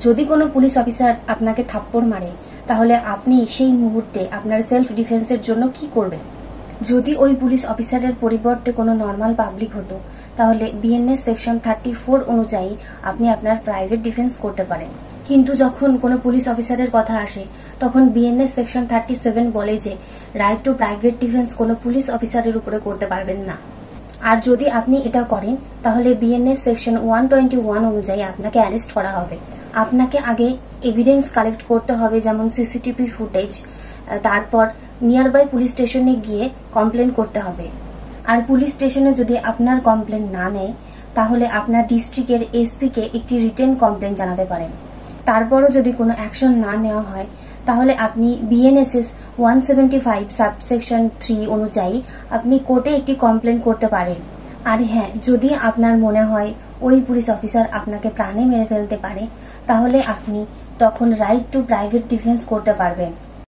যদি কোনো police officer আপনাকে থাপ্পড় মারে তাহলে আপনি সেই মুহূর্তে আপনার সেলফ ডিফেন্সের জন্য কি করবেন? যদি ওই পুলিশ অফিসারের পরিবর্তে কোনো নর্মাল পাবলিক হতো তাহলে বিএনএস সেকশন 34 অনুযায়ী আপনি আপনার প্রাইভেট ডিফেন্স করতে পারেন। কিন্তু যখন কোনো পুলিশ অফিসারের কথা আসে তখন বিএনএস সেকশন 37 বলে যে রাইট টু প্রাইভেট ডিফেন্স কোনো পুলিশ অফিসারের উপরে করতে পারবেন না। আর যদি আপনি এটা করেন তাহলে বিএনএস সেকশন 121 অনুযায়ী আপনাকে অ্যারেস্ট করা হবে। আপনাকে আগে এভিডেন্স কালেক্ট করতে হবে, যেমন সিসিটিভি ফুটেজ, তারপর নিয়ার বাই পুলিশ স্টেশনে গিয়ে কমপ্লেন করতে হবে। আর পুলিশ স্টেশনে যদি আপনার কমপ্লেন না নেয় তাহলে আপনার ডিস্ট্রিক্টের এসপি কে একটি রিটেন কমপ্লেন জানাতে পারেন। তারপরও যদি কোনো অ্যাকশন না নেওয়া হয় তাহলে আপনি বিএনএসএস 175 সাবসেকশন 3 অনুযায়ী আপনি কোর্টে একটি কমপ্লেন করতে পারেন। আর হ্যাঁ, যদি আপনার মনে হয় ওই পুলিশ অফিসার আপনাকে প্রাণে মেরে ফেলতে পারে তাহলে আপনি তখন রাইট টু প্রাইভেট ডিফেন্স করতে পারবেন।